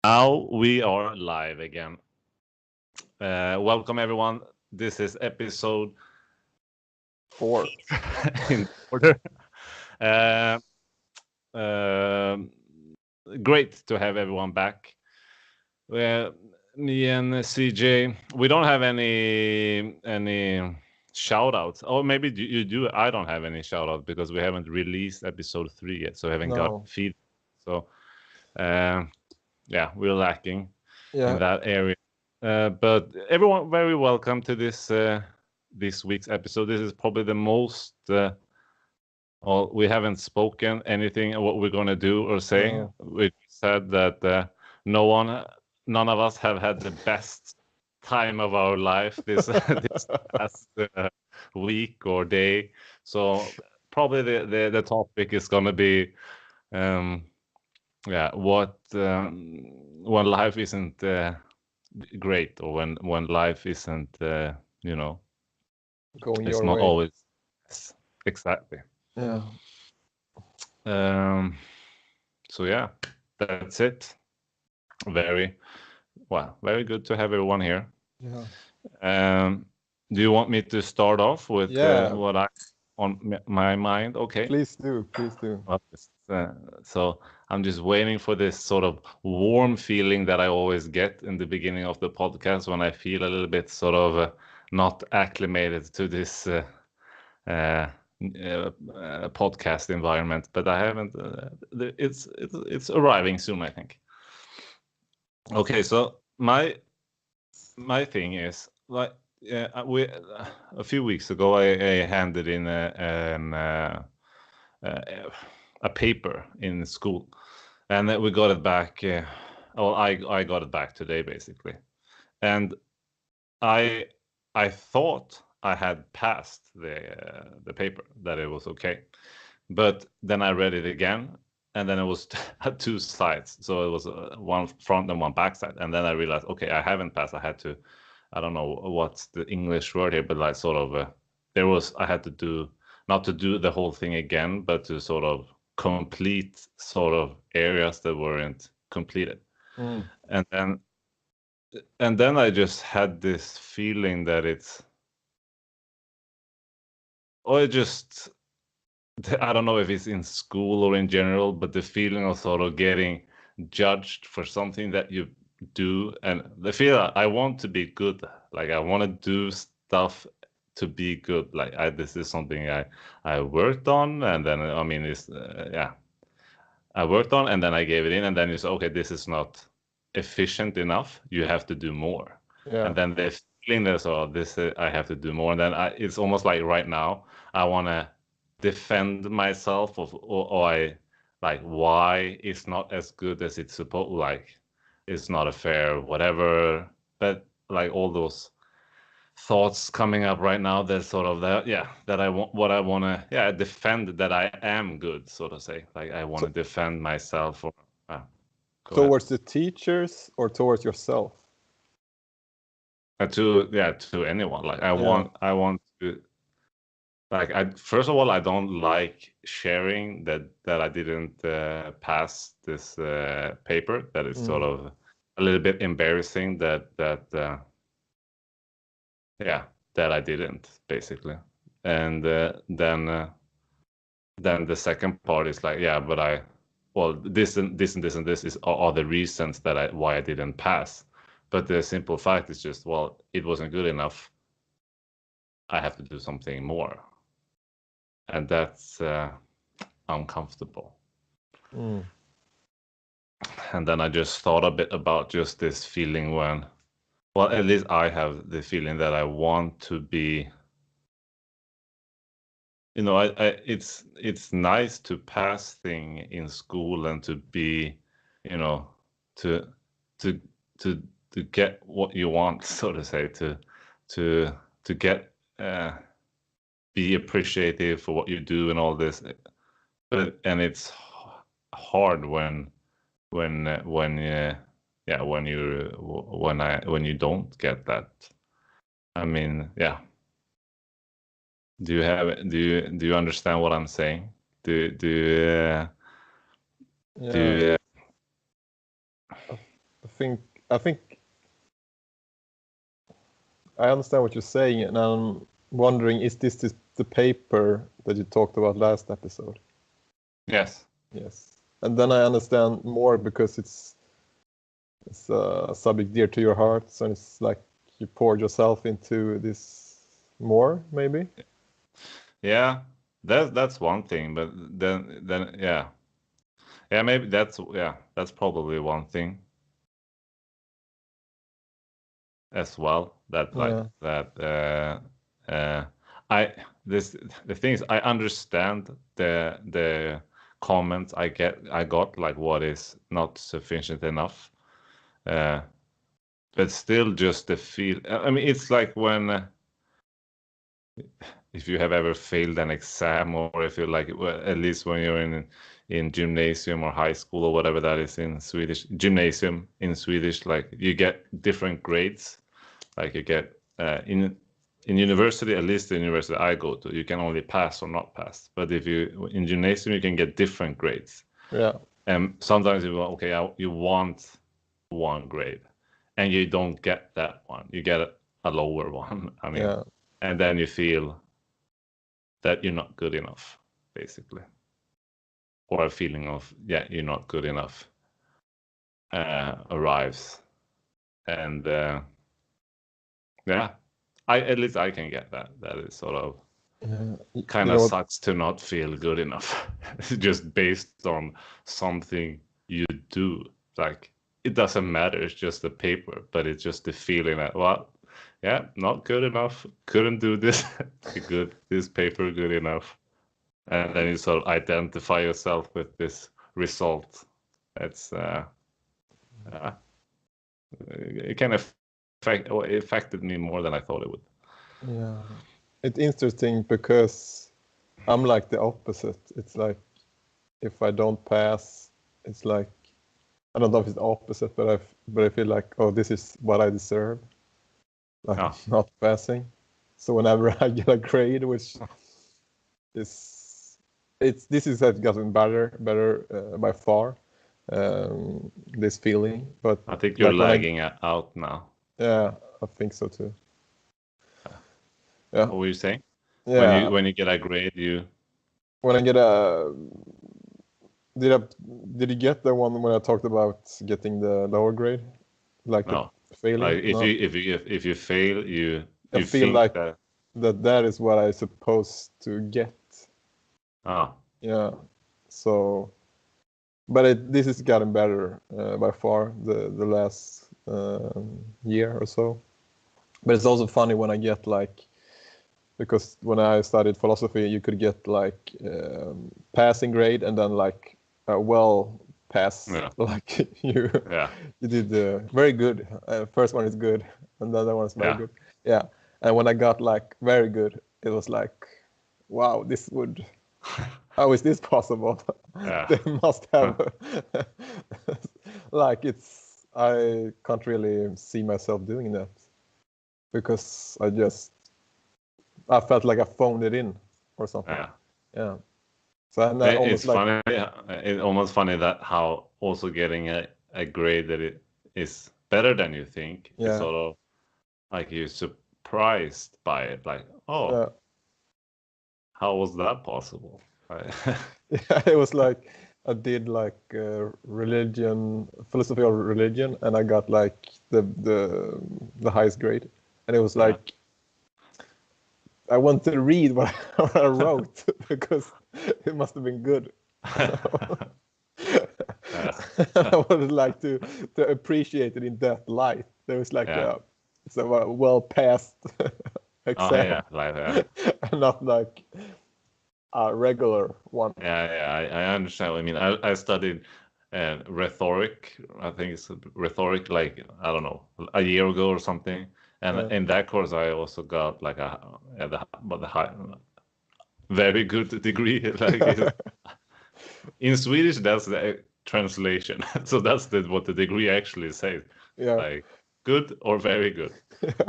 Now we are live again. Welcome everyone. This is episode 4. in order. Uh, um Great to have everyone back. Me and CJ, we don't have any shout outs. Or maybe you do. I don't have any shout outs because we haven't released episode 3 yet, so I haven't got No. feed. So yeah, we're lacking in Yeah. that area. But everyone, very welcome to this week's episode. This is probably the most. Well, we haven't spoken anything of what we're going to do or say. No. We said that none of us have had the best time of our life this this past week or day. So probably the topic is going to be, yeah, what when life isn't great, or when life isn't Going it's your not way. always. Yes, exactly. Yeah. So yeah, that's it. Very very good to have everyone here. Yeah. Do you want me to start off with Yeah. what I on my mind? Okay. Please do. Please do. Well, so I'm just waiting for this sort of warm feeling that I always get in the beginning of the podcast when I feel a little bit sort of not acclimated to this podcast environment. But I haven't. It's arriving soon, I think. Okay, so my thing is like we a few weeks ago I handed in a paper in school, and then we got it back. Well, I got it back today basically, and I thought I had passed the paper, that it was okay, but then I read it again, and then it was had two sides, so it was one front and one back side, and then I realized, okay, I haven't passed. I had to, I don't know what's the English word here, but like sort of I had to do, not to do the whole thing again, but to sort of complete sort of areas that weren't completed. Mm. And then I just had this feeling that it's, or it just, I don't know if it's in school or in general, but the feeling of sort of getting judged for something that you do, and the feel I want to be good, like I want to do stuff to be good, like this is something I worked on, and then I mean it's yeah, I worked on, and then I gave it in, and then you say, okay, this is not efficient enough, you have to do more. Yeah. And then the feeling that, oh, this I have to do more, and then it's almost like right now I want to defend myself or I like why it's not as good as it's supposed, like it's not a fair whatever, but like all those thoughts coming up right now, that sort of that, yeah, that I want, what I want to, yeah, defend that I am good, so to say, like I want to defend myself, or go ahead. Towards the teachers or towards yourself? To anyone, like I want to, like I, first of all, I don't like sharing that I didn't pass this paper, that is sort of a little bit embarrassing that yeah, that I didn't basically. And then the second part is like, yeah, but well, this and this and this and this are the reasons that why I didn't pass. But the simple fact is just, well, it wasn't good enough. I have to do something more, and that's uncomfortable. And then I just thought a bit about just this feeling when, well, at least I have the feeling that I want to be, you know, it's nice to pass thing in school and to be, you know, to to to to get what you want, so to say, to get be appreciative for what you do and all this. But and it's hard when yeah, when you don't get that. I mean, yeah. Do you understand what I'm saying? Do Yeah. I think I understand what you're saying, and I'm wondering, is this the paper that you talked about last episode? Yes. Yes. And then I understand more because it's a subject dear to your heart, so it's like you poured yourself into this more, maybe. Yeah, that's one thing, but then yeah, maybe that's probably one thing as well. That like Yeah. that I this the thing is I understand the comments I got like what is not sufficient enough, but still just the feel. I mean, it's like when. If you have ever failed an exam, or if you like, well, at least when you're in gymnasium or high school or whatever that is in Swedish, gymnasium in Swedish, like you get different grades. Like you get in university, at least the university I go to, you can only pass or not pass. But if you in gymnasium, you can get different grades. Yeah. And sometimes you want one grade, and you don't get that one. You get a lower one. I mean, Yeah. and then you feel that you're not good enough, basically, or a feeling of you're not good enough arrives, and yeah, I at least I can get that. That is sort of kind You of know what? sucks to not feel good enough, just based on something you do. Like it doesn't matter; it's just a paper, but it's just the feeling that not good enough, couldn't do this this paper good enough. And then you sort of identify yourself with this result. It's it kind of it affected me more than I thought it would. Yeah. It's interesting because I'm like the opposite. It's like if I don't pass, it's like I don't know if it's the opposite, but I feel like, oh, this is what I deserve, like not passing. So whenever I get a grade, which is this has gotten better by far, this feeling. But I think you're like when lagging out now. yeah, I think so too. Yeah, What were you saying? yeah. When you get a grade, When I get a did I did you get the one when I talked about getting the lower grade, like the no. failing? Like No, if you fail, I you feel think like that that is what I supposed to get. ah Yeah. So, but this has gotten better by far the last year or so. But it's also funny when I get like, because when I studied philosophy, you could get like passing grade and then like well pass, yeah like you yeah you did very good. First one is good, and the other one is very yeah good. Yeah, and when I got like very good, it was like, wow, this would. How is this possible? yeah They must have like it's. I can't really see myself doing that because I felt like I phoned it in or something. yeah. Yeah. So and I almost It's like funny. It's almost funny that how also getting a grade that it is better than you think is yeah sort of like you're surprised by it. Like, oh, yeah how was that possible? Right. yeah. It was like I did like religion, philosophy of religion, and I got like the highest grade, and it was Yeah. like I want to read what what I wrote because it must have been good. Yeah. I would like to appreciate it in that light. There was like Yeah. it's a well passed Oh, exam, yeah. Like, yeah. and not like a regular one. I understand what I mean. I studied rhetoric. I think it's rhetoric, like, I don't know, a year ago or something. And Yeah. in that course, I also got like the high, very good degree. Like in Swedish, that's the translation. So that's what the degree actually says. Yeah. Like good or very good.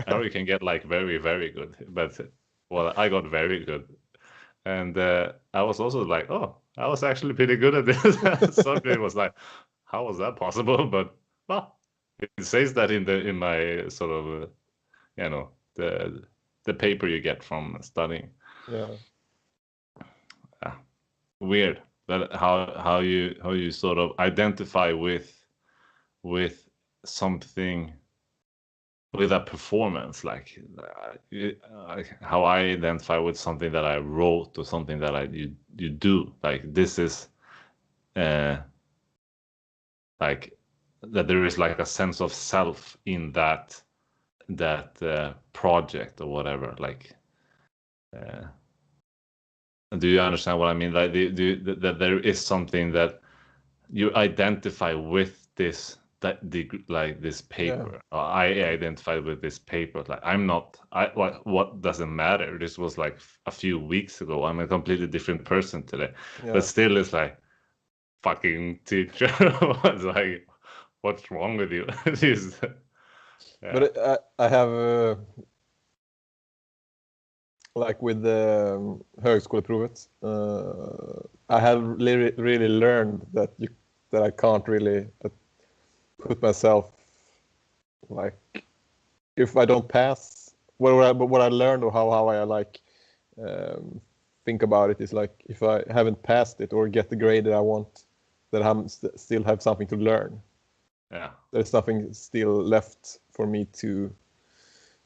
Or you can get like very, very good. But well, I got very good. And I was also like, oh, I was actually pretty good at this subject. Was like, how was that possible? But well, It says that in my sort of the paper you get from studying. Yeah. Weird that how you sort of identify with something, with a performance, like how I identify with something that I wrote or something that you do, like this is like that there is like a sense of self in that project or whatever, like do you understand what I mean, like that there is something that you identify with this, that the like this Yeah. paper, or I identify with this paper, like I'm not, what doesn't matter, this was like a few weeks ago, I'm a completely different person today, but Yeah. still it's like, fucking teacher, it's like, what's wrong with you? Just, yeah. But I have like with the högskoleprovet, I have really learned that I can't really put myself, like, if I don't pass, what I learned, or how I like think about it, is like, if I haven't passed it or get the grade that I want, that I'm still have something to learn. Yeah. There's nothing still left for me to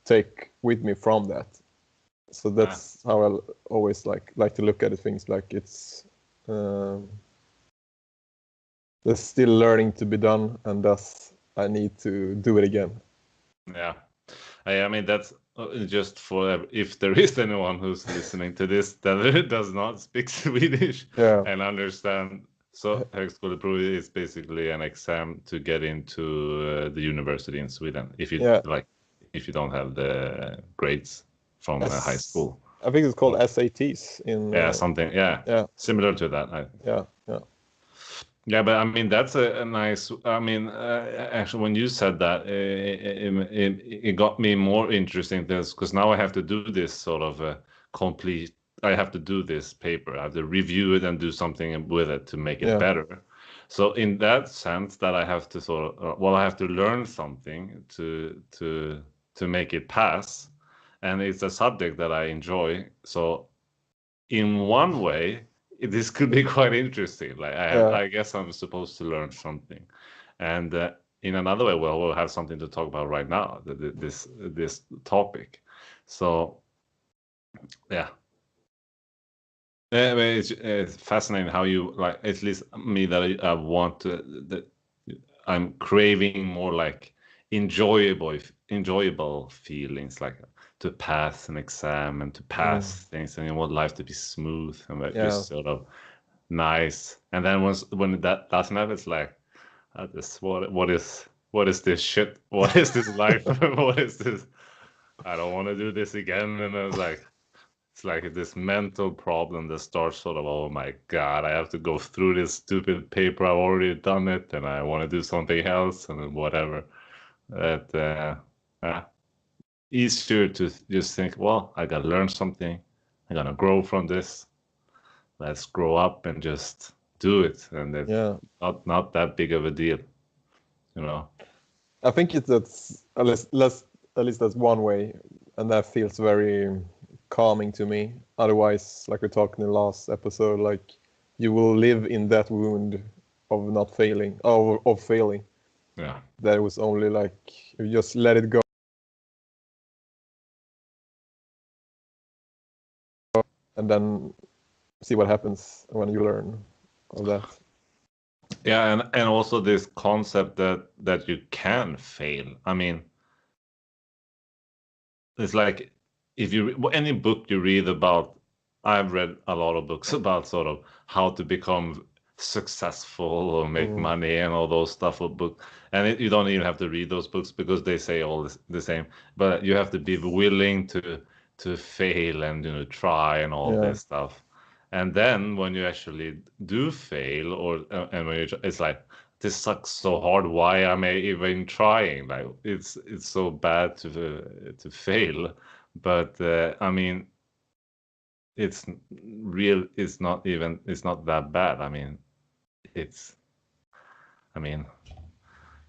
take with me from that. So that's how I always like to look at things, like it's there's still learning to be done, and thus I need to do it again. Yeah. I mean, that's just for if there is anyone who's listening to this that does not speak Swedish Yeah. and understand. So högskoleprovet is basically an exam to get into the university in Sweden. If you if you don't have the grades from high school. I think it's called SATs in. Something. Yeah. Similar to that. Yeah. Yeah, but I mean that's a nice. I mean, actually, when you said that, it got me more interesting, because now I have to do this sort of complete. I have to do this paper. I have to review it and do something with it to make it better. So in that sense, that I have to sort of I have to learn something to make it pass, and it's a subject that I enjoy. So in one way, this could be quite interesting. Like I guess I'm supposed to learn something, and in another way, well, we'll have something to talk about right now. This topic, so yeah. I mean, it's fascinating how you, like, at least me, that I want to, that I'm craving more like enjoyable feelings, like to pass an exam and to pass things, and you want life to be smooth and like just sort of nice. And then when that doesn't happen, it's like, what is this shit? What is this life? What is this? I don't want to do this again. And I was like, it's like this mental problem that starts sort of, oh my God, I have to go through this stupid paper. I've already done it, and I want to do something else, and whatever. That easier to just think, well, I gotta learn something. I'm gonna grow from this. Let's grow up and just do it, and it's not that big of a deal, you know. I think that's at least that's one way, and that feels very calming to me. Otherwise, like we talked in the last episode, like you will live in that wound of not failing, of failing. Yeah. That was only like, you just let it go, and then see what happens when you learn of that. Yeah, and also this concept that you can fail. I mean, it's like, if you any book you read about, I've read a lot of books about sort of how to become successful or make money and all those stuff of book, and you don't even have to read those books because they say all the same, but you have to be willing to fail and, you know, try and all this stuff. And then when you actually do fail, or and when it's like, this sucks so hard. Why am I even trying? Like, it's so bad to fail, but I mean, it's real. It's not that bad. I mean, it's. I mean,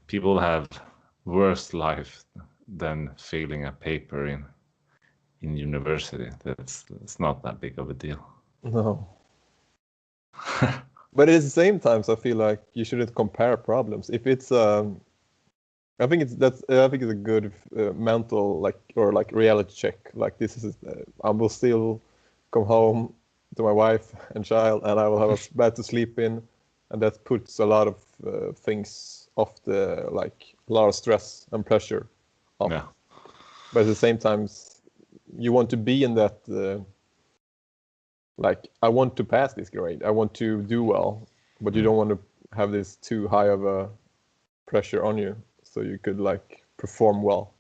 people have worse life than failing a paper in university. It's not that big of a deal. No. But at the same time, I feel like you shouldn't compare problems. If it's I think it's a good mental like reality check. Like this is I will still come home to my wife and child, and I will have a bed to sleep in, and that puts a lot of things off a lot of stress and pressure off. Yeah. But at the same time, you want to be in that. Like I want to pass this grade. I want to do well, but you don't want to have this too high of a pressure on you, so you could like perform well,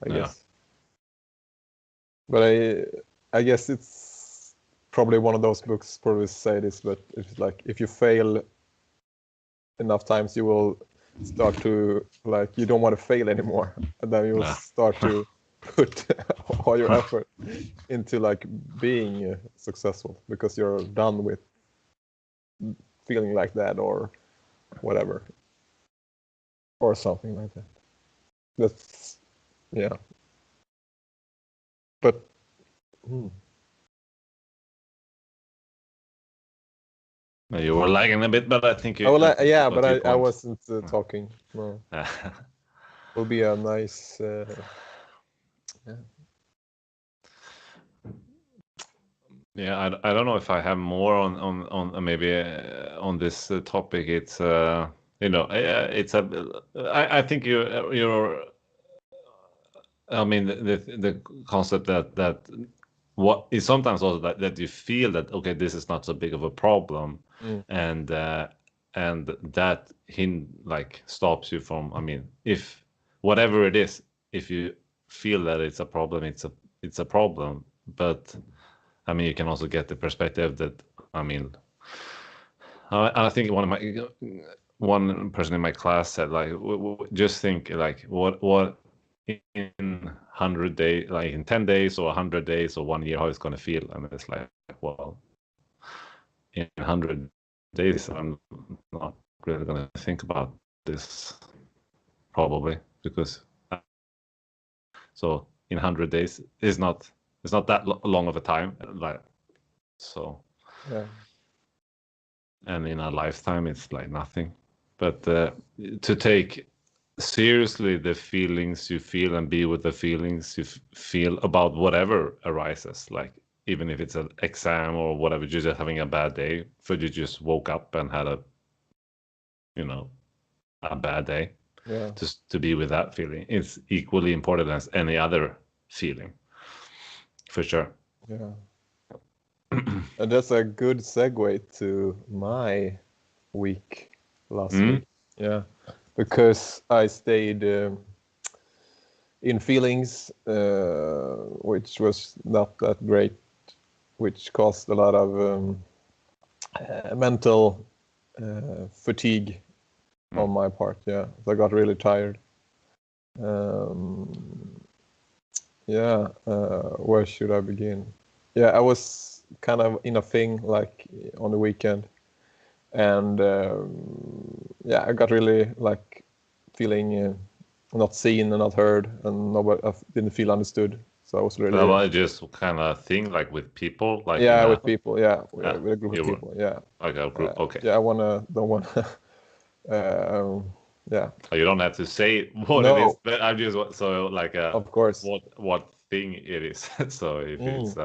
I guess. But I guess it's probably one of those books probably say this, but it's like if you fail enough times, you will start to like you don't want to fail anymore, and then you will start to put all your effort into like being successful because you're done with feeling like that or whatever or something like that. That's yeah. But You were lagging a bit, but I think you. Yeah, but I wasn't talking. No, will be a nice. Yeah. Yeah, I don't know if I have more on maybe on this topic. It's it's I think you're. I mean the concept that what is sometimes also that you feel that okay, this is not so big of a problem, and that like stops you from. I mean, if whatever it is, if you feel that it's a problem, it's a problem, but. I mean, you can also get the perspective that, I mean, I think one person in my class said, like, just think, like, what in 100 days, like in 10 days or 100 days or 1 year, how it's going to feel. And it's like, well, in 100 days, I'm not really going to think about this probably because so in 100 days it's not that long of a time, like. So, yeah, and in a lifetime, it's like nothing. But to take seriously the feelings you feel and be with the feelings you feel about whatever arises, like even if it's an exam or whatever, you're just having a bad day, so you just woke up and had a bad day. Yeah. Just to be with that feeling, it's equally important as any other feeling, for sure. Yeah. And that's a good segue to my week last week. Yeah, because I stayed in feelings, which was not that great, which caused a lot of mental fatigue on my part. Yeah, so I got really tired. Where should I begin? Yeah, I was kind of in a thing like on the weekend, and I got really like feeling not seen and not heard, and nobody I didn't feel understood. So I was really just kind of thing like with people, like with people, with a group of people, like a group. Okay. Yeah, don't wanna. Yeah. You don't have to say what it is, but I'm just so like of course what thing it is. So if it's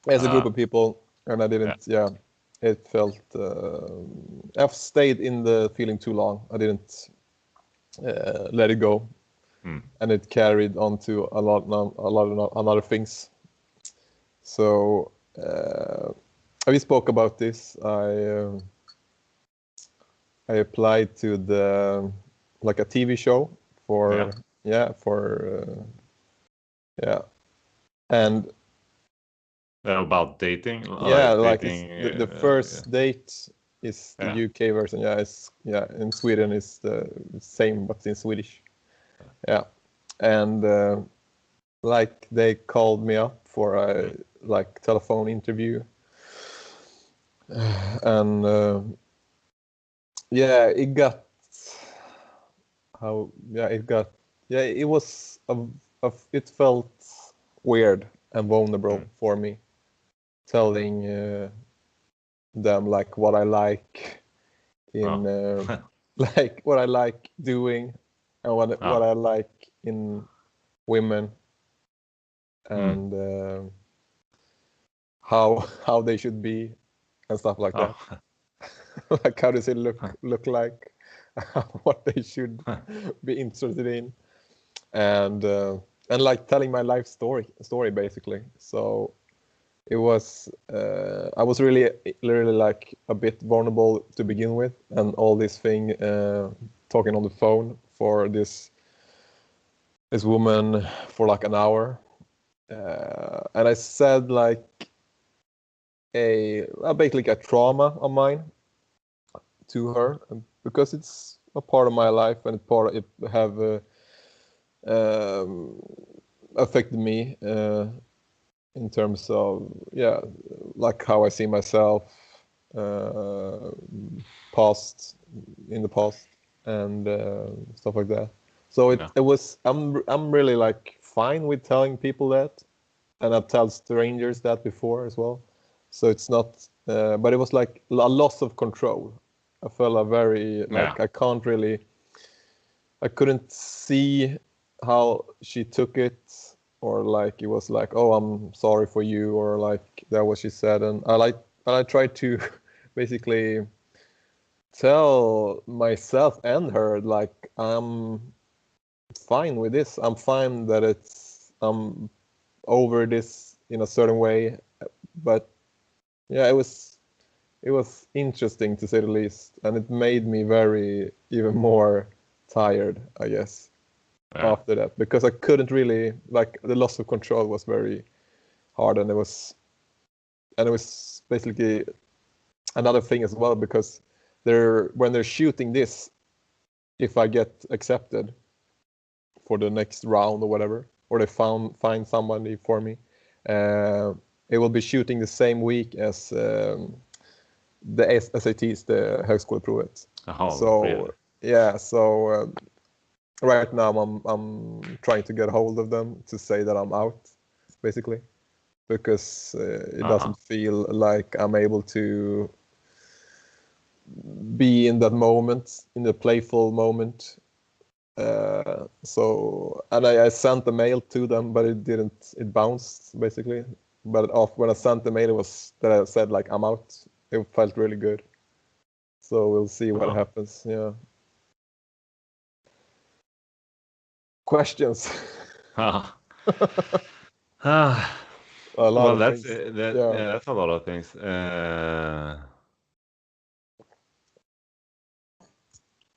as a group of people, and I didn't. Yeah, it felt. I've stayed in the feeling too long. I didn't let it go, and it carried on to a lot of other things. So we spoke about this. I applied to the like a TV show for and about dating. Dating. The first date is the UK version. In Sweden it's the same but in Swedish. Yeah, and like they called me up for a like telephone interview, and it got yeah, it was it felt weird and vulnerable for me telling them like what I like in like what I like doing and what I like in women and how they should be and stuff like that. Like how does it look like, what they should be interested in, and like telling my life story basically. So it was I was really like a bit vulnerable to begin with, and all this thing talking on the phone for this woman for like an hour, and I said like basically a trauma of mine to her, because it's a part of my life and it have um, affected me in terms of like how I see myself uh, past in the past and stuff like that. So it was I'm really like fine with telling people that, and I've told strangers that before as well. So it's not, but it was like a loss of control. I felt a very like I couldn't see how she took it, or like it was like, oh, I'm sorry for you, or like that what she said, and I tried to basically tell myself and her like I'm fine with this. I'm fine that I'm over this in a certain way, but yeah, it was interesting to say the least, and it made me very even more tired, I guess, after that, because I couldn't really like the loss of control was very hard, and it was basically another thing as well, because when they're shooting this, if I get accepted for the next round or whatever, or they find somebody for me, it will be shooting the same week as the SATs, the högskoleprovet. So really? yeah, so right now I'm trying to get hold of them to say that I'm out, basically, because it doesn't feel like I'm able to be in that moment, in the playful moment. So, and I sent the mail to them, but it bounced basically. But when I sent the mail, it was that I said like I'm out. It felt really good. So we'll see what happens. Yeah. Questions? A lot Well, of that's things. that's a lot of things.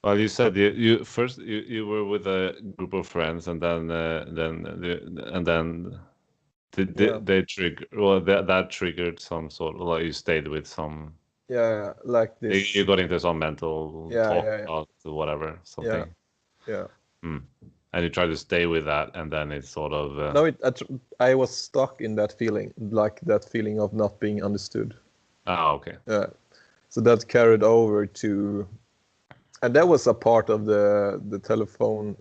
Well, you said you first you were with a group of friends, and then they trigger, well, that triggered some sort of, like, you stayed with some, Yeah, like you this. got into some mental talk Yeah. about whatever, Yeah. something. Yeah. And you try to stay with that, and then it's sort of No, I was stuck in that feeling, like that feeling of not being understood. Okay. Yeah. So that carried over to, and that was a part of the telephone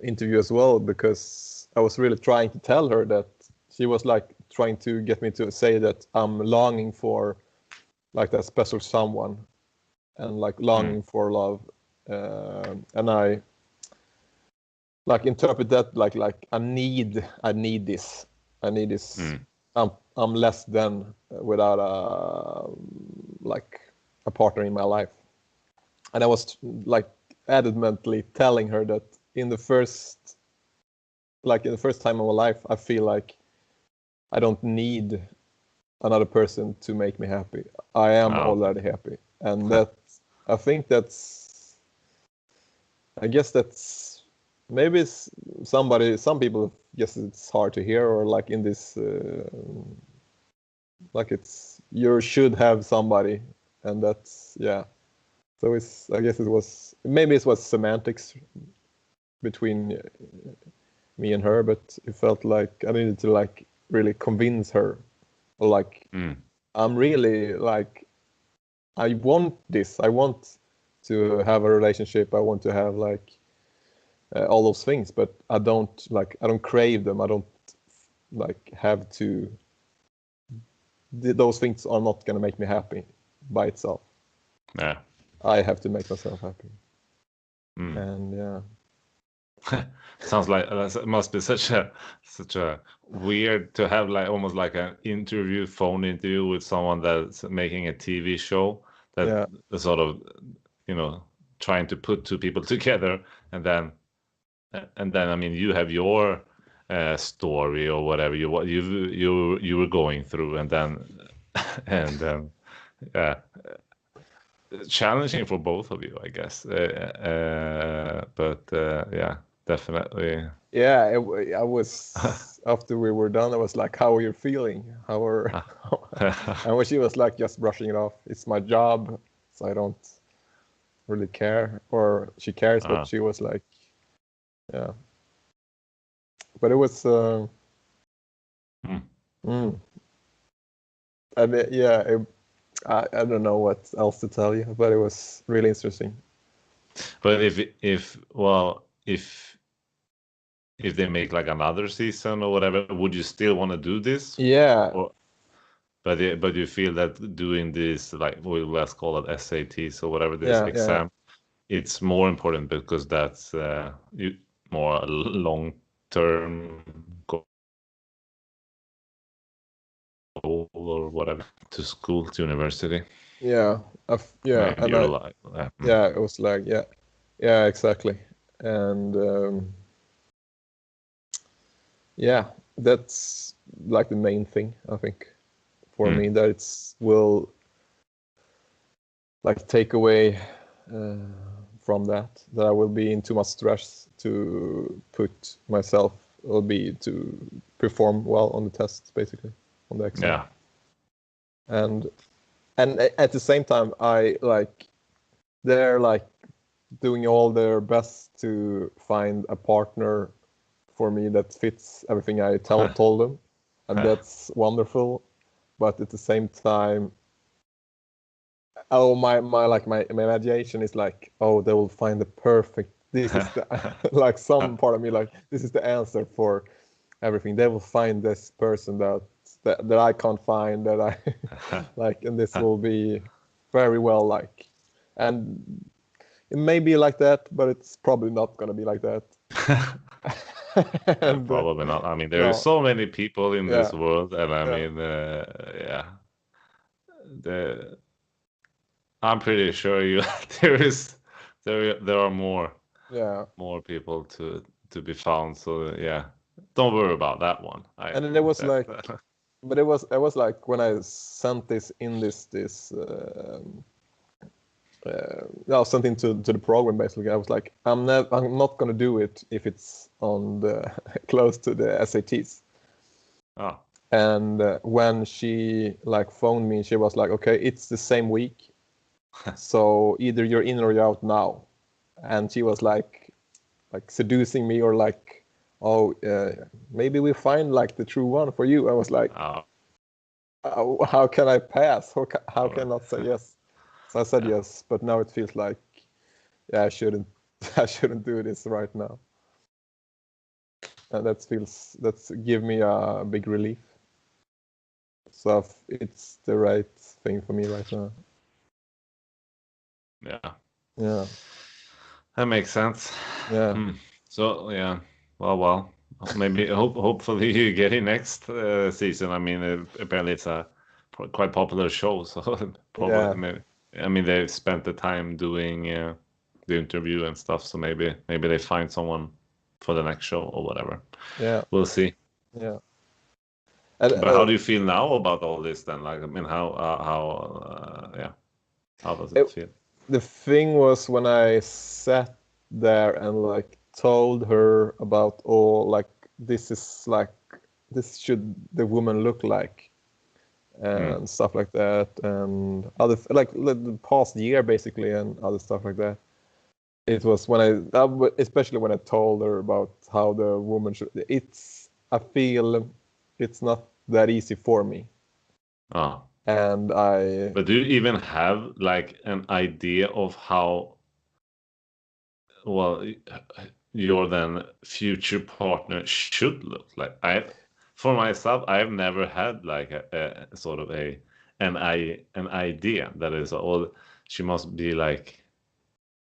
interview as well, because I was really trying to tell her that she was like trying to get me to say that I'm longing for like that special someone, and like longing for love, and I like interpret that like I need this. I'm less than without a like a partner in my life, and I was like adamantly telling her that in the first time of my life, I feel like I don't need another person to make me happy. I am already happy, and that I think I guess that's maybe it's some people guess it's hard to hear, or like in this like it's you should have somebody, and that's so it's I guess it was semantics between me and her, but it felt like I needed to like really convince her, or like I'm really like I want this. I want to have a relationship. I want to have like all those things, but I don't crave them. I don't like have to. Those things are not gonna make me happy by itself. Yeah. I have to make myself happy. Mm. And yeah. Sounds like it must be such a weird to have like almost like an interview, phone interview with someone that's making a TV show that Yeah. sort of, trying to put two people together, and then I mean you have your story or whatever you were going through, and then and yeah, challenging for both of you, I guess. But yeah, definitely. Yeah, I was after we were done. I was like, "How are you feeling? How are?" And when she was like, just brushing it off. It's my job, so I don't really care. Or she cares, but she was like, yeah. But it was, and I don't know what else to tell you, but it was really interesting. But if they make like another season or whatever, would you still want to do this? Yeah. But you feel that doing this, like, let's call it SATs or whatever, this Yeah, exam, it's more important because that's more long term goal or whatever, to school, to university. Yeah, yeah, Maybe and you're like, yeah, it was like, yeah, exactly, and yeah, that's like the main thing I think for me, that will like take away from that I will be in too much stress to put myself, will be to perform well on the tests, basically, on the exam. yeah. And at the same time, they're like doing all their best to find a partner for me that fits everything I told them, and that's wonderful. But at the same time, my imagination is like, oh, they will find the perfect. This is the like some part of me like, this is the answer for everything. They will find this person that I can't find, that I like, and this will be very well like, and it may be like that, but it's probably not going to be like that. And, probably not. I mean, there are no, so many people in yeah, this world, and I yeah, mean, yeah, I'm pretty sure there are more people to be found. So yeah, don't worry about that one. I and then it was that, like, but it was like when I sent this in no, something to the program, basically. I was like, I'm not gonna do it if it's on the close to the SATs. oh. And when she like phoned me, she was like, okay, it's the same week, so either you're in or you're out now. And she was like seducing me, or like, oh, maybe we find like the true one for you. I was like, how can I pass? How can I not say yes? So I said yes, but now it feels like, yeah, I shouldn't do this right now. And that's give me a big relief. So it's the right thing for me right now. Yeah. Yeah. That makes sense. Yeah. So yeah, well, maybe hopefully you get it next season. I mean, apparently it's a quite popular show, so probably Yeah. maybe. I mean, they've spent the time doing the interview and stuff, so maybe they find someone for the next show or whatever. Yeah. We'll see. Yeah. And But how do you feel now about all this then? Like, I mean, yeah, how does it feel? the thing was, when I sat there and like told her about all, like, this should the woman look like, and stuff like that, and other like the past year basically, and other stuff like that. It was when especially when I told her about how the woman should. I feel it's not that easy for me, Oh. and But do you even have like an idea of how, well, your then future partner should look like. For myself, I've never had like a sort of an idea that is all she must be like,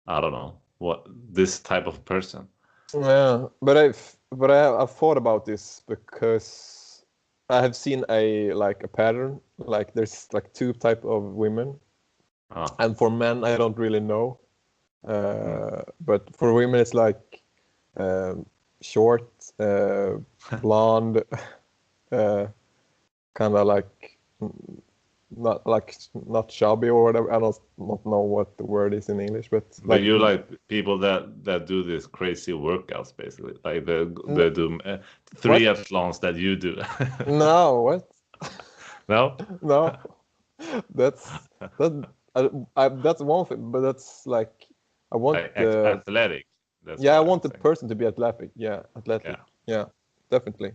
I don't know, what this type of person. Yeah, I've thought about this because I have seen a pattern. Like there's like two type of women, Ah, and for men I don't really know. But for women it's like short, blonde, uh, kind of like not chubby or whatever. I don't not know what the word is in English, but but like you like people that do these crazy workouts basically, like n- they do what? triathlons that you do. No, what? No, No, that's that. That's one thing, but that's like I want like the athletic. That's yeah, I what want I'm the saying. person to be athletic. Yeah, athletic. Yeah, Yeah, definitely.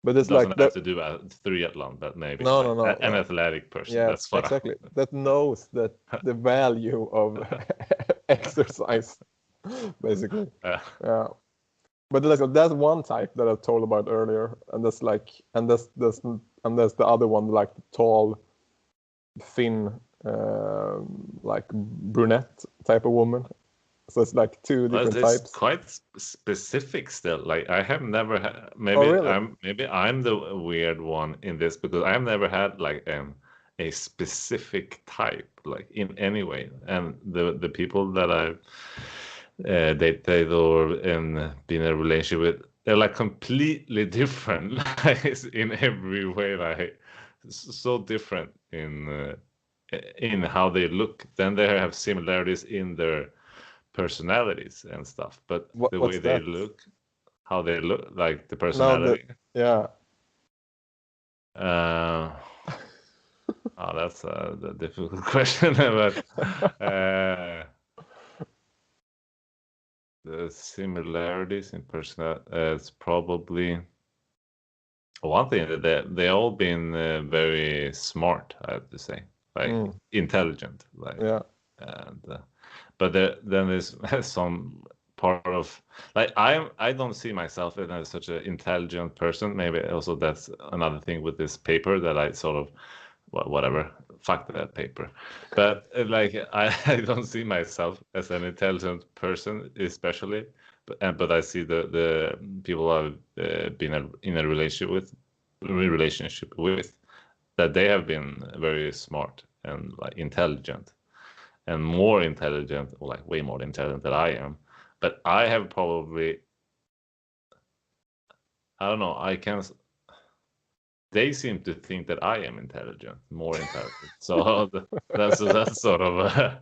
But it's like doesn't have that. to do a triathlon, but maybe No, no, like no, an no. athletic person. Yeah, That's what I. exactly. That knows that the value of exercise, basically. Uh, Yeah. But that's one type that I told about earlier, and that's like, and that's the other one, like the tall, thin, like brunette type of woman. So it's like two well, different it's types. quite specific still. Like I have never had. Oh, really? Maybe I'm the weird one in this because I've never had like a specific type like in any way. And the people that I've dated or been in a relationship with, they're like completely different, like in every way, like so different in how they look. Then they have similarities in their personalities and stuff, but the way What's they that? look, how they look, like the No, the personality. yeah. Uh, oh, that's a difficult question, but the similarities in personality, it's probably one thing that they all been very smart, I have to say, like Mm, intelligent, like yeah. and but then there's some part of like I don't see myself as such an intelligent person. Maybe also that's another thing with this paper that I sort of whatever, fuck that paper. But like I don't see myself as an intelligent person, especially. But I see the people I've been in a relationship with, that they have been very smart and like intelligent and more intelligent, or like way more intelligent than I am. But I have probably, I don't know, they seem to think that I am intelligent, more intelligent. So that's sort of a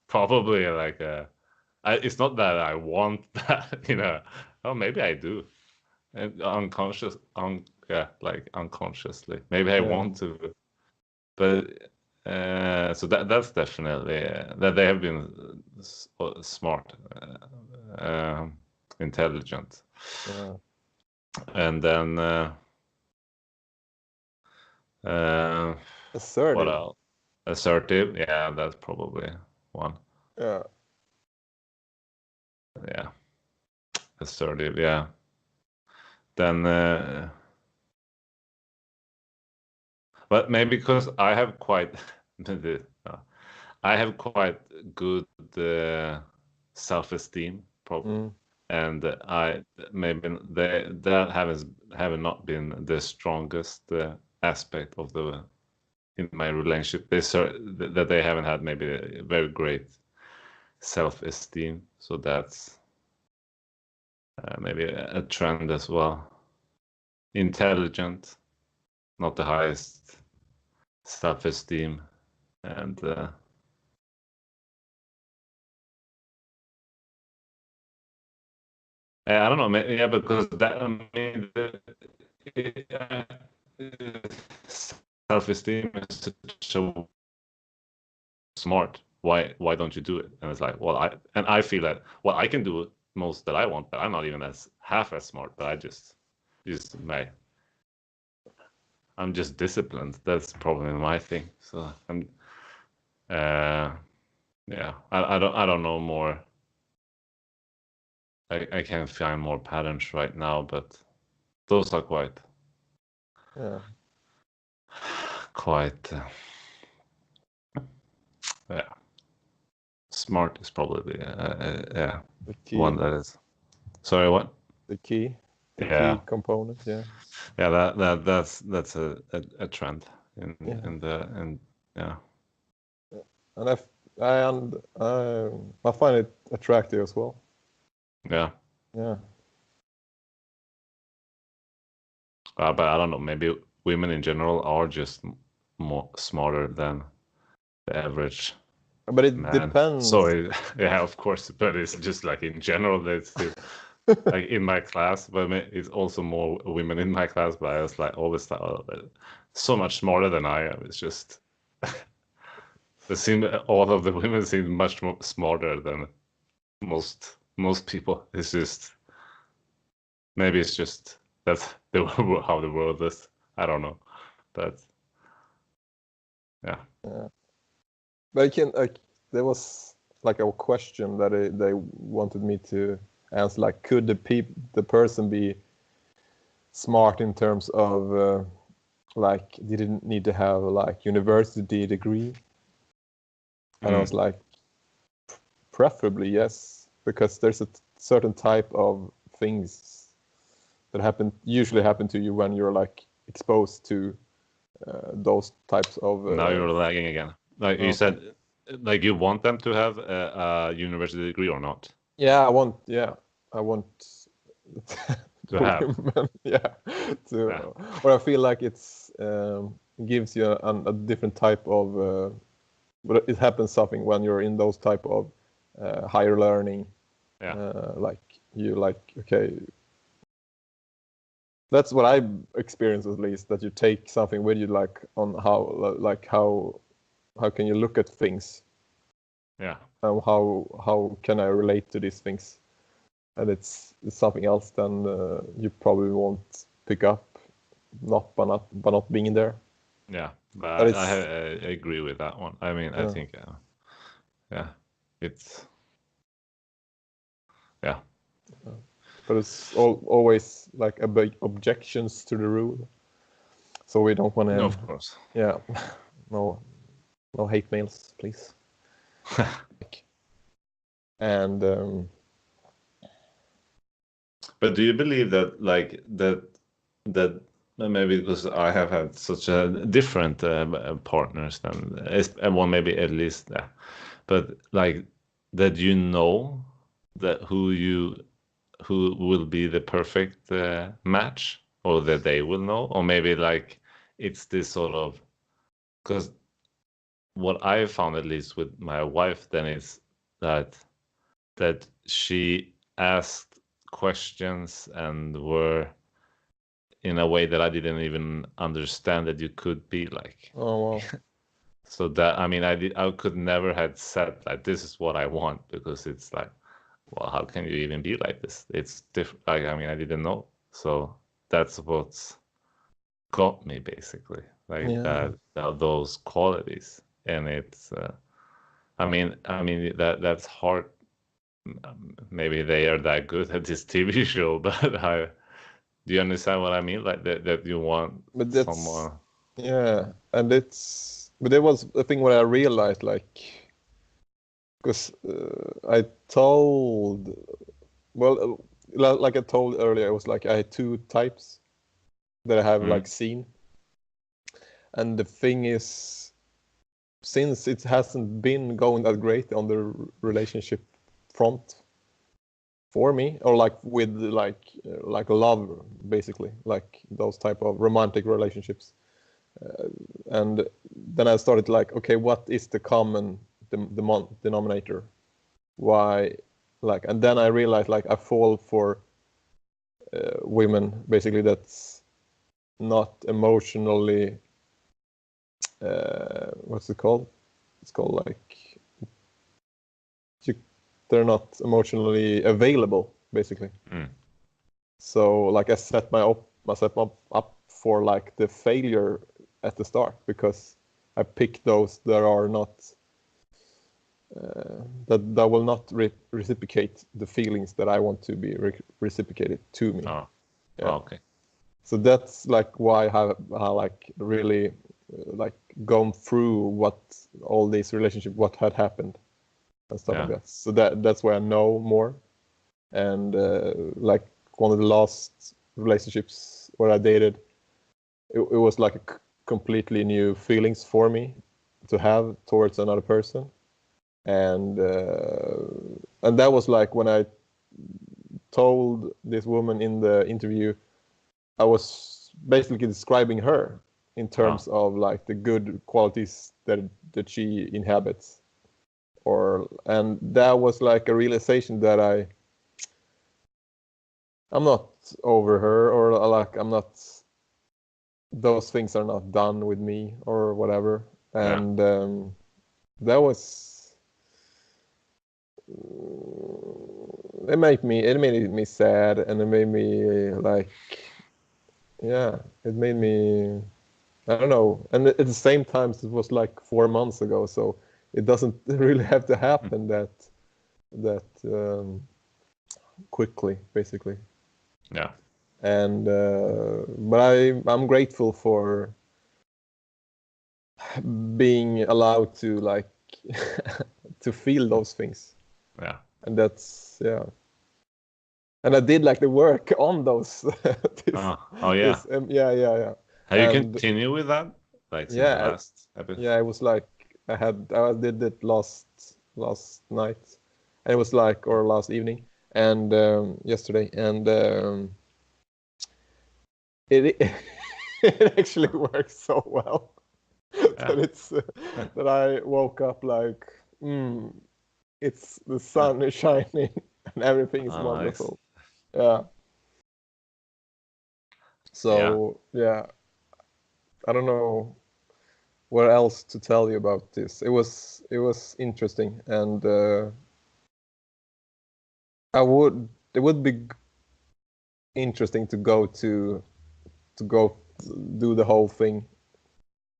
probably like it's not that I want that, Oh, maybe I do, and yeah, like unconsciously. Maybe I Yeah. want to, but so that's definitely that they have been smart, intelligent, Yeah. and then uh, what Assertive. else? Assertive, yeah, that's probably one. Yeah. Yeah, assertive, yeah. Then, but maybe because I have quite, uh, I have quite good self-esteem, probably, Mm. and I maybe that have not been the strongest aspect of the in my relationship. That they haven't had maybe a very great self-esteem, so that's maybe a trend as well. Intelligent, not the highest self-esteem, and I don't know, yeah, because that I mean, self-esteem is so smart. Why don't you do it? And it's like, well, I feel that well, I can do most that I want, but I'm not even as half as smart. But I just I'm just disciplined. That's probably my thing. So I'm uh yeah, I don't know more. I can't find more patterns right now, but those are quite Yeah. quite yeah. Smart is probably yeah, The one key, that is. Sorry, what? the key, the Yeah, key component. Yeah. yeah. That's a trend Yeah. in the and yeah. And I find it attractive as well. Yeah. Yeah. But I don't know. Maybe women in general are just more smarter than the average But it man. depends. Sorry. Yeah, of course. But it's just like in general, it's still like in my class. But it's also more women in my class. But I was like always thought, oh, they're so much smarter than I am. It's just all of the women seem much more smarter than most people. It's just maybe it's just that's how the world is. I don't know, but yeah. Yeah. But there was like a question that they wanted me to answer. Like, could the person be smart in terms of like didn't need to have like university degree? And I was like, preferably yes, because there's a certain type of things that usually happen to you when you're like exposed to those types of. Now you're lagging again. Like you Okay. said, like you want them to have a university degree or not Yeah, I want. Yeah, I want to the have. women. Yeah, Yeah, or I feel like it's gives you a different type of. But it happens something when you're in those type of higher learning. yeah, Like you like okay. That's what I experienced at least. That you take something with you, like on how can you look at things, yeah, and how can I relate to these things, and it's something else than you probably won't pick up, not being there. yeah. But But it's I agree with that one. I mean, I uh, think yeah, it's yeah. but it's always like a big objections to the rule, so we don't want No, to. of course. Yeah, no, no hate mails, please. And But do you believe that like that maybe because I have had such a different partners than one maybe at least but like that you know that who will be the perfect match or that they will know or maybe like it's this sort of because what I found at least with my wife then is that she asked questions and were in a way that I didn't even understand that you could be like. oh well, So that I mean I could never have said like this is what I want because it's like well how can you even be like this? It's different. Like, I mean I didn't know. So that's what's got me basically like yeah. those qualities and it's I mean that's hard. Maybe they are that good at this TV show, but I do you understand what I mean? Like that you want But that's someone. yeah, and it's but there was a thing where I realized like because I told well like I told earlier, it was like I had two types that I have like Mm, seen, and the thing is, since it hasn't been going that great on the relationship front for me, or like with like love, basically, like those type of romantic relationships, and then I started like, okay, what is the common denominator? Why, like, and then I realized like I fall for women basically that's not emotionally what's it called? It's called like you, they're not emotionally available, basically. mm, So like I set my up for like the failure at the start because I picked those that are not that will not reciprocate the feelings that I want to be reciprocated to me. Oh, Yeah. okay. So that's like why I like really like gone through what all these relationships, what had happened and stuff like that. So that's why I know more. And like one of the last relationships where I dated, it was like a completely new feelings for me to have towards another person. And that was like when I told this woman in the interview, I was basically describing her in terms of like the good qualities that she inhabits, and that was like a realization that I'm not over her, or like I'm not, those things are not done with me or whatever. And that was, it made me sad, and it made me like, yeah, it made me, I don't know. And at the same time, it was like 4 months ago, so it doesn't really have to happen that quickly, basically. Yeah. And but I'm grateful for being allowed to like to feel those things. Yeah. And that's, yeah. And I did like the work on those. Oh yeah. Yeah. Have you continued with that? Like since the last episode? Yeah, it was like I did it last night. And it was like, or last evening, and yesterday, and it it actually works so well that it's that I woke up like, it's the sun is shining and everything is wonderful. Nice. Yeah. So yeah, I don't know what else to tell you about this. It was interesting, and it would be interesting to go do the whole thing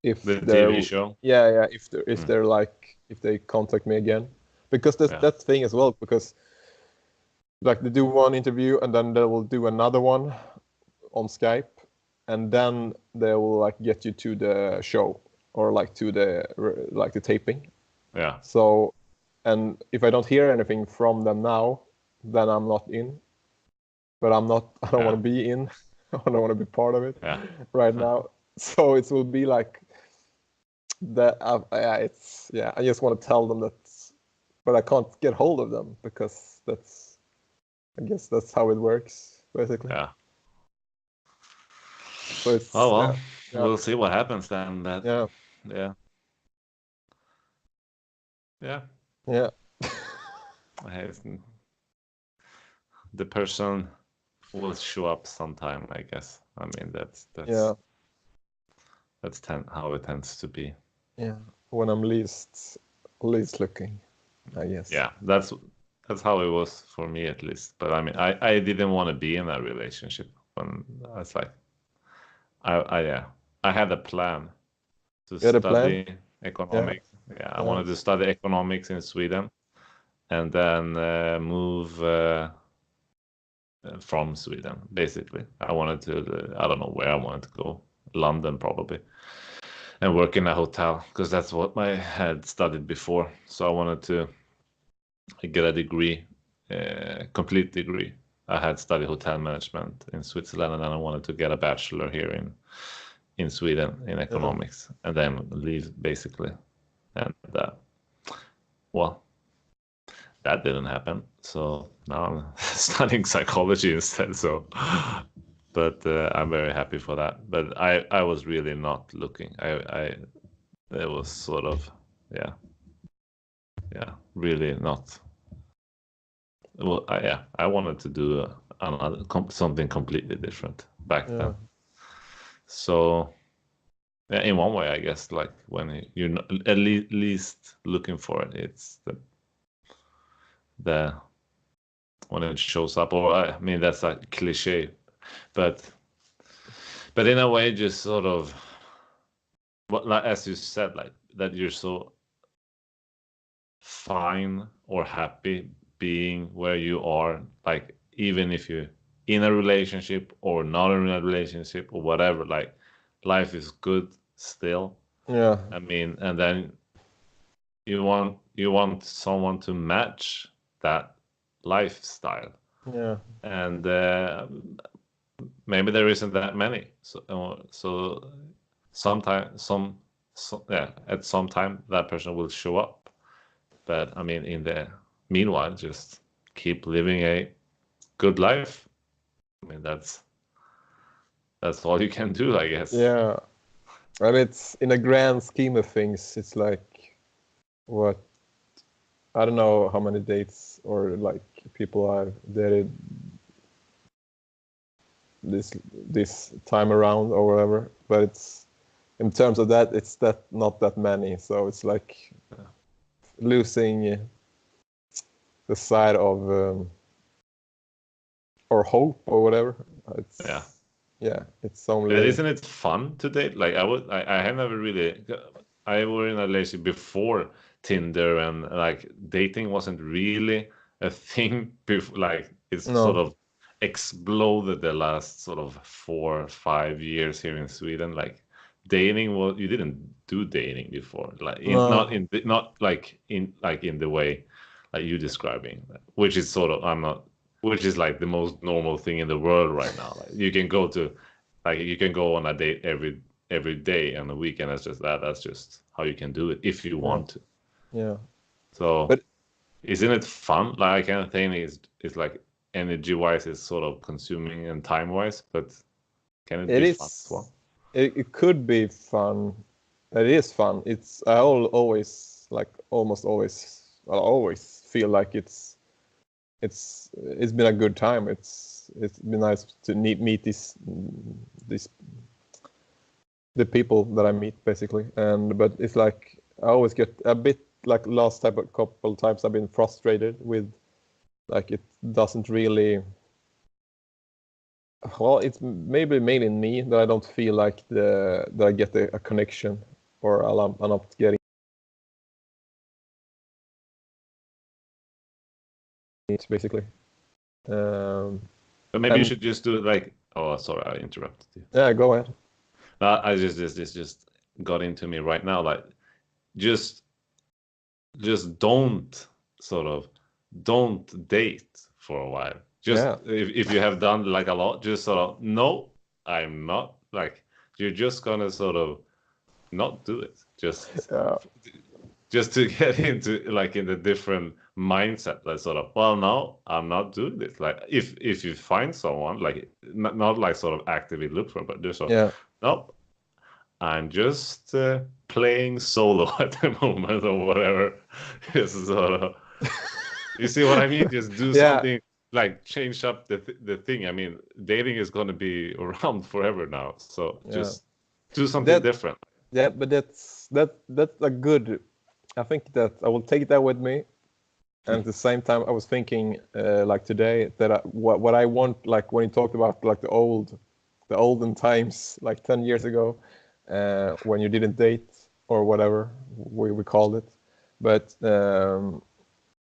if the they're TV show. Yeah, if they're like, if they contact me again, because there's that thing as well, because like they do one interview and then they will do another one on Skype, and then they will like get you to the show, or like to the taping. Yeah. So, and if I don't hear anything from them now, then I'm not in. But I don't want to be in. I don't want to be part of it right now. So it will be like that. I just want to tell them that, but I can't get hold of them because I guess that's how it works, basically. Yeah. So it's, we'll see what happens then. Yeah. The person will show up sometime, I guess. I mean, that's how it tends to be. Yeah, when I'm least looking, I guess. Yeah, that's how it was for me, at least. But I mean, I didn't want to be in that relationship when I was like, I had a plan to study economics. Yeah, I wanted to study economics in Sweden, and then move from Sweden. Basically, I wanted to. I don't know where I wanted to go. London, probably, and work in a hotel, because that's what I had studied before. So I wanted to get a degree, complete degree. I had studied hotel management in Switzerland, and then I wanted to get a bachelor here in Sweden in economics, and then leave, basically. And well, that didn't happen. So now I'm studying psychology instead. So, but I'm very happy for that. But I was really not looking. It was sort of, really not. Well, I wanted to do something completely different back then. So, in one way, I guess, like when you're not, at least looking for it, it's the when it shows up. Or I mean, that's a cliche, but in a way, just sort of, like as you said, like that you're so fine or happy being where you are, like even if you're in a relationship or not in a relationship or whatever, like life is good still. Yeah. I mean, and then you want someone to match that lifestyle, Yeah. and maybe there isn't that many. So sometime yeah, at some time that person will show up. But I mean, in the meanwhile, just keep living a good life. I mean, that's all you can do, I guess. Yeah. And it's in a grand scheme of things, it's like what, I don't know how many dates or like people I've dated this time around or whatever, but it's in terms of that, it's that not that many. So it's like losing the side of or hope or whatever. Yeah. It's yeah, it's But only isn't it fun to date? Like I have never really, I were in a relationship before Tinder, and like dating wasn't really a thing before, like it's sort no, of exploded the last sort of 4 or 5 years here in Sweden. Like dating was, you didn't do dating before, like no, not like in the way like you describing, which is sort of, I'm not, which is like the most normal thing in the world right now. Like you can go on a date every day and a weekend. That's just how you can do it if you yeah, want to. yeah. So But isn't it fun? Like I kind of think is like energy wise is sort of consuming and time wise, but can it it be fun as is, well? it could be fun. It is fun. It's always like almost always I always feel like it's been a good time. It's been nice to meet these the people that I meet basically. And but it's like I always get a bit like last type of couple times I've been frustrated with like it doesn't really, well, it's maybe mainly in me that I don't feel like that I get a connection, or I'm not getting it basically. Um, But maybe you and should just do it like. Oh, sorry, I interrupted you. yeah, go ahead. I just got into me right now. Like just just don't date for a while. Just Yeah, if you have done like a lot, just sort of no, I'm not, like you're just gonna sort of not do it. yeah, Just to get into like in the different mindset, like sort of, well, no, I'm not doing this. Like if you find someone, like not like sort of actively look for, but just sort of, yeah, nope, I'm just playing solo at the moment or whatever. Just sort of, you see what I mean? Just do yeah, something, like change up the thing. I mean, dating is going to be around forever now, so yeah. just do something That different. yeah, but that's a good. I think that I will take that with me. And at the same time, I was thinking like today that what I want, like when you talked about like the olden times, like 10 years ago, when you didn't date or whatever we called it, but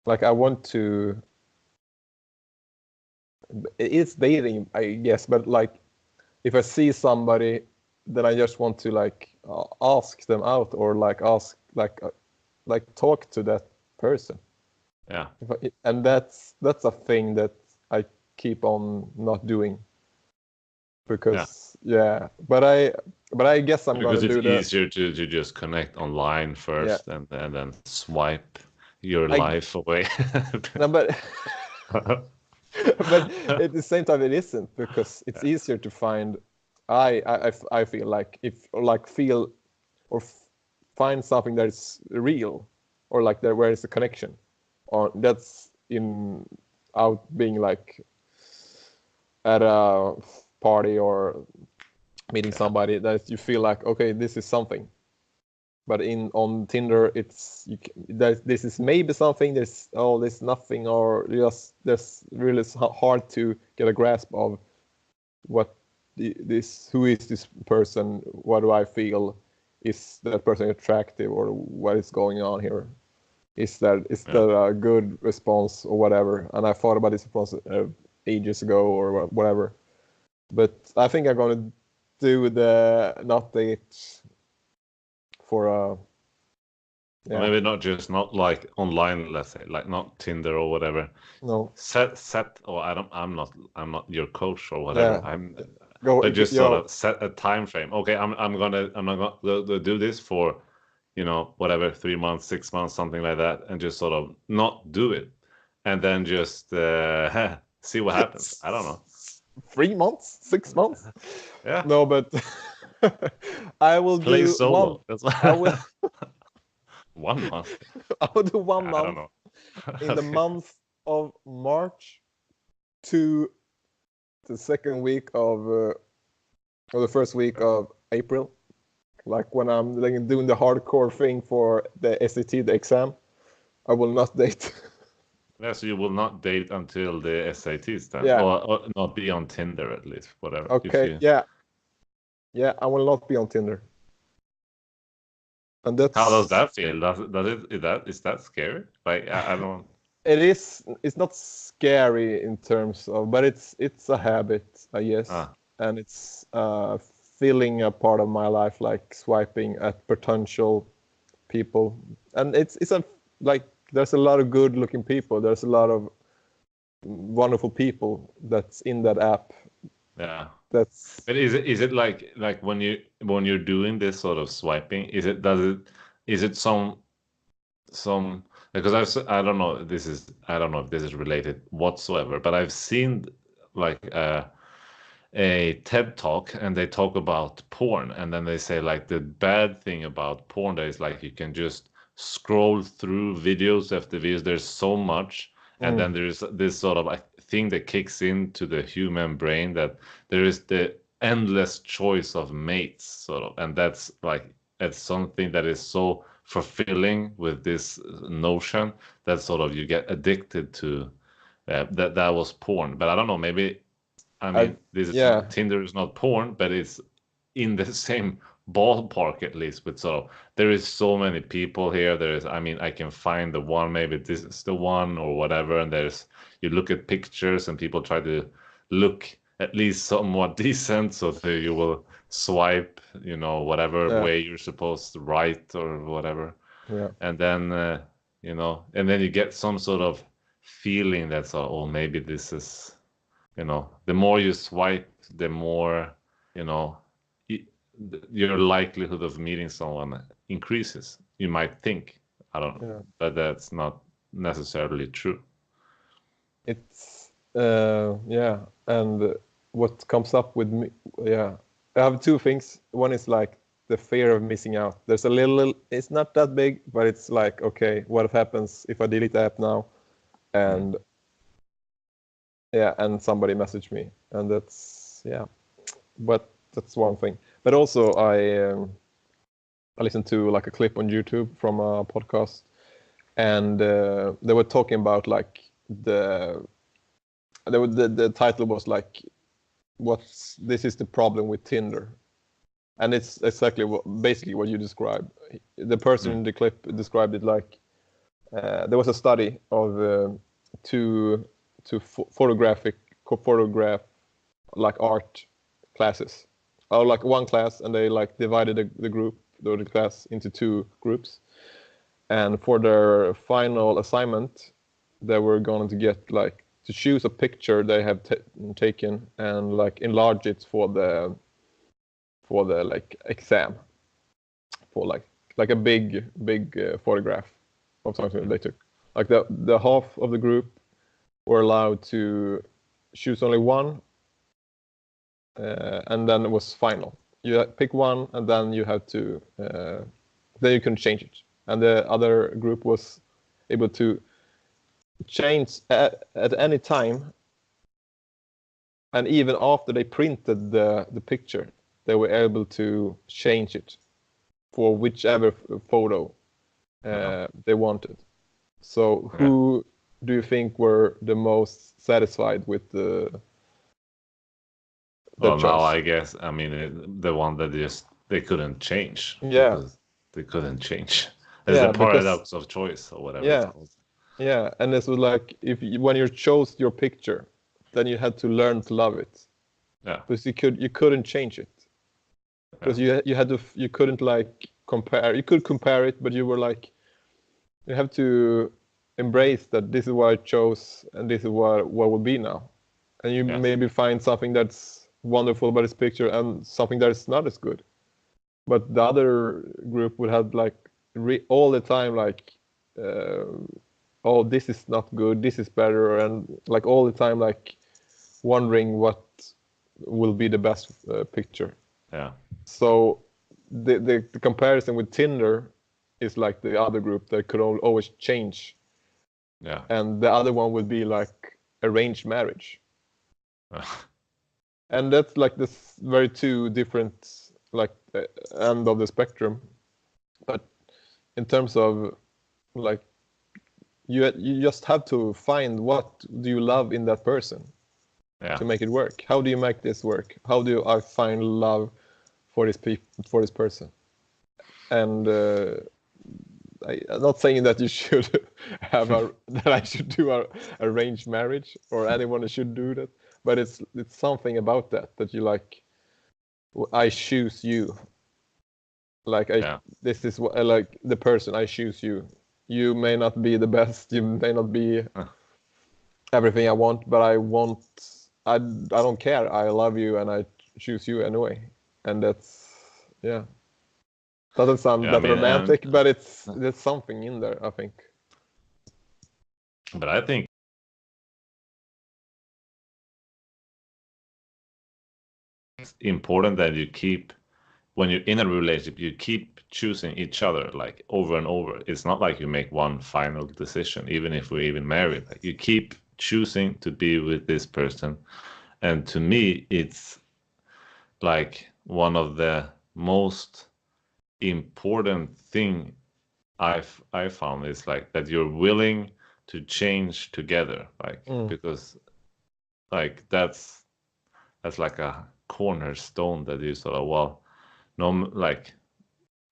like I want to. It's dating, I guess, but like if I see somebody, then I just want to like ask them out or like ask like talk to that person. Yeah, And that's a thing that I keep on not doing yeah. because yeah, but I guess I'm gonna Because it's do that. easier to just connect online Yeah, first and then swipe your I life away. no, but but at the same time it isn't because it's easier to find. I feel like if like feel or find something that is real or like there where is a connection or that's in out being like at a party or meeting Yeah, somebody that you feel like okay this is something, but in on Tinder it's this is maybe something, there's nothing, or just there's really hard to get a grasp of what this who is this person, what do I feel, is that person attractive or what is going on here. Is there a good response or whatever? And I thought about this response ages ago or whatever. But I think I'm gonna do the not date for Or maybe not like online, let's say, like not Tinder or whatever. no, Set or I'm not your coach or whatever. yeah, go, But just sort yo, of set a time frame. Okay, I'm not gonna do this for, whatever, 3 months, 6 months, something like that, and just sort of not do it, and then just see what happens. I don't know. 3 months, 6 months. Yeah, No, but I will play do one. solo. That's I will. what. 1 month. I will do one I don't month know. in the Okay. month of March to the second week of or the first week of April, like when I'm like doing the hardcore thing for the SAT, the exam. I will not date. Yeah, so you will not date until the SATs then, Yeah. or not be on Tinder at least, whatever. If Okay. you, Yeah. Yeah. I will not be on Tinder, and how does that's that feel? Is that scary? Like I don't. it is. It's not scary in terms of, but it's a habit, I guess, Ah, and it's feeling a part of my life, like swiping at potential people, and it's a like there's a lot of good looking people. There's a lot of wonderful people that's in that app. yeah. That's But is it like when you're doing this sort of swiping, is it some because I don't know, I don't know if this is related whatsoever, but I've seen like a TED talk, and they talk about porn, and then they say like the bad thing about porn that is like you can just scroll through videos after videos. There's so much, and mm, then there's this sort of thing that kicks into the human brain, that there is the endless choice of mates, sort of, and that's something that is so fulfilling with this notion that sort of you get addicted to. That was porn, but I don't know, maybe, I I mean, this is yeah, not, Tinder is not porn, but it's in the same ballpark at least. With sort of, there is so many people here. There is, I mean, I can find the one, maybe this is the one or whatever. And you look at pictures and people try to look at least somewhat decent, so that you will swipe, whatever yeah, way you're supposed to write or whatever. yeah, And then, and then you get some sort of feeling that's, oh, maybe this is, the more you swipe, the more, you know, y- your likelihood of meeting someone increases. You might think, I don't know, yeah. but that's not necessarily true. It's yeah, and what comes up with me, yeah. I have two things. One is like the fear of missing out. There's a little, it's not that big, but it's like, okay, what happens if I delete the app now? Mm. And yeah, and somebody messaged me, and that's yeah. But that's one thing. But also, I listened to like a clip on YouTube from a podcast, and they were talking about like the the title was like, what's this is the problem with Tinder, and it's exactly basically what you described. The person Mm. in the clip described it like there was a study of two photograph like art classes, or like one class, and they like divided the class into two groups, and for their final assignment they were going to get like to choose a picture they have taken and like enlarge it for the like exam, for like a big photograph of something Mm. they took. Like the half of the group were allowed to choose only one, and then it was final. You pick one, and then you have to then you can change it. And the other group was able to change at any time, and even after they printed the picture, they were able to change it for whichever photo Yeah. they wanted. So Yeah. who do you think were the most satisfied with the Well, now choice? I guess, I mean, the one that just they couldn't change, Yeah, because they couldn't change. It's the Yeah, because paradox of choice or whatever it's yeah, called. yeah, and this was like if you, when you chose your picture, then you had to learn to love it Yeah, because you couldn't change it yeah, because you had to you couldn't like compare. You could compare it, but you were like you have to embrace that this is what I chose and this is what will be now, and you yes, maybe find something that's wonderful about this picture and something that is not as good. But the other group would have like all the time like uh, oh, this is not good, this is better, and like all the time like wondering what will be the best picture. yeah, So the comparison with Tinder is like the other group that could always change, yeah. and the other one would be like arranged marriage, and that's like this very two different like end of the spectrum. But in terms of like you just have to find what do you love in that person Yeah, to make it work. How do you make this work? How do I find love for for this person? And I'm not saying that you should have a that I should do a arranged marriage or anyone should do that, but it's something about that you like. I choose you. Like yeah, this is what I like the person I choose you. You may not be the best. You may not be everything I want, but I don't care. I love you and I choose you anyway. And that's yeah. Doesn't sound yeah. I that mean, and romantic, but it's there's something in there, I think. but I think it's important that you keep when you're in a relationship, you keep choosing each other like over and over. It's not like you make one final decision, even if we're even married. Like you keep choosing to be with this person. And to me, it's like one of the most important thing I found is like that you're willing to change together. Like Mm. because like that's like a cornerstone that you sort of well no like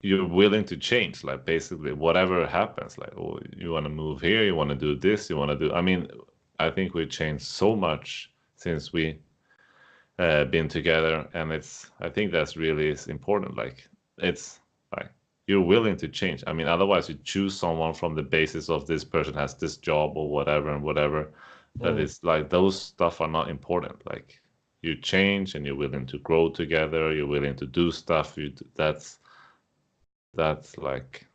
you're willing to change like basically whatever happens like oh you want to move here you want to do this you want to do I mean I think we changed so much since we been together and it's I think that's really is important like it's like you're willing to change I mean otherwise you choose someone from the basis of this person has this job or whatever and whatever that Mm. is like those stuff are not important like you change and you're willing to grow together you're willing to do stuff that's like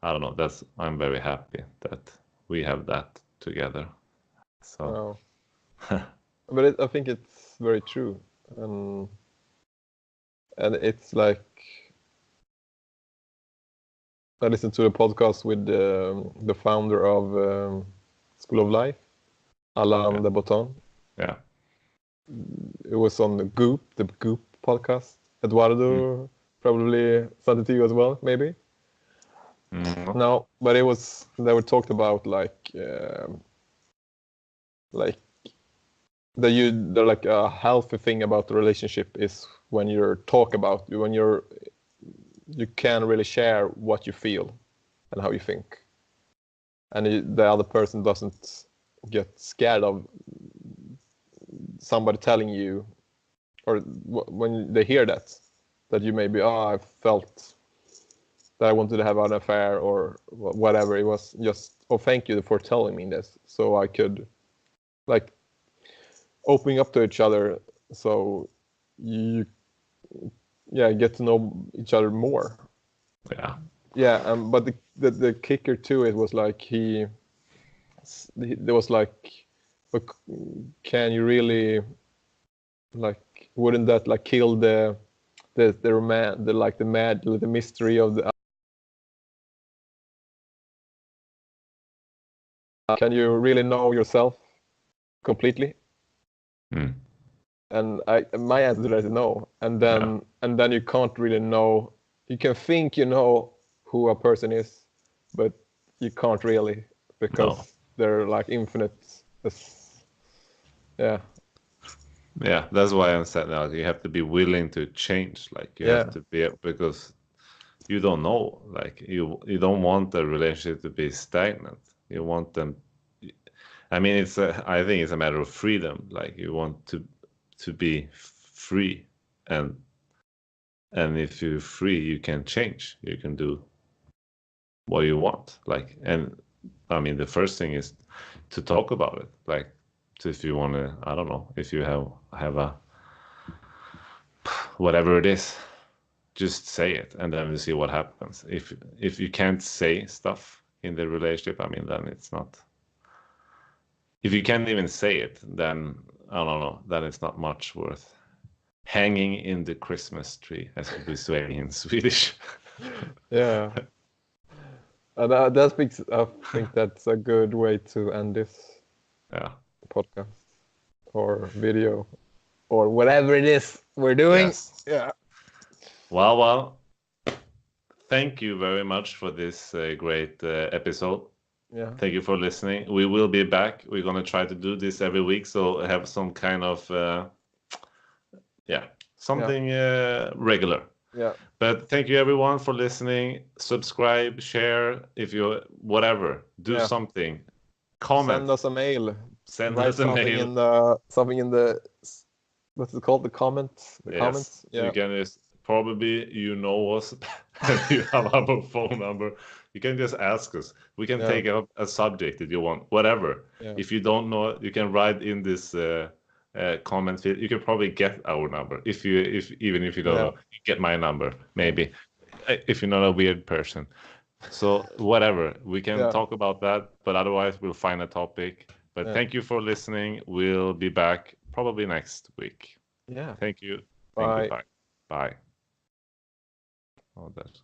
I don't know. That's I'm very happy that we have that together. So Oh. But I think it's very true, and it's like I listened to a podcast with the founder of School of Life, yeah, Alain de Botton. yeah, It was on the Goop podcast. mm, Eduardo probably sent it to you as well, maybe. no, No, but it was they were talked about like they're like a healthy thing about the relationship is when you're talk about when you can really share what you feel and how you think, and the other person doesn't get scared of somebody telling you or when they hear that you maybe I felt that I wanted to have an affair or whatever it was just oh thank you for telling me this so I could like opening up to each other so you yeah get to know each other more yeah, yeah but the kicker to it was like there was like but can you really like wouldn't that like kill the romance the like the mad the mystery of the can you really know yourself completely mm, and my answer to that is no yeah, and then you can't really know you can think you know who a person is but you can't really no, because they're like infinite yeah yeah. That's why I'm saying now you have to be willing to change. Like you have yeah to be because you don't know. Like you don't want the relationship to be stagnant. You want them. I mean, I think it's a matter of freedom. Like you want to be free, and if you're free, you can change. You can do what you want. Like, and I mean, the first thing is to talk about it. Like, if you want to, I don't know, if you have a whatever it is, just say it, and then we see what happens. If you can't say stuff in the relationship, I mean, then it's not. If you can't even say it, then I don't know. Then it's not much worth hanging in the Christmas tree, as we say in Swedish. Yeah. And I think that's a good way to end this podcast or video or whatever it is we're doing. Yes. Yeah. Well. Thank you very much for this great episode. Yeah. Thank you for listening. We will be back. We're going to try to do this every week, so have some kind of something regular. Yeah. But thank you everyone for listening. Subscribe, share, if you whatever. Do something. Comment. Send us a mail. Send Write us a mail. Something in the what's it called? The comments. Comments. Yeah. You can just probably us and you have our phone number. You can just ask us. We can take up a subject if you want, whatever. Yeah. If you don't know, you can write in this comment field. You can probably get our number even if you don't know. You get my number maybe if you're not a weird person. So whatever, we can talk about that, but otherwise we'll find a topic. But thank you for listening. We'll be back probably next week. Yeah. Thank you. Bye. Bye. Oh, that's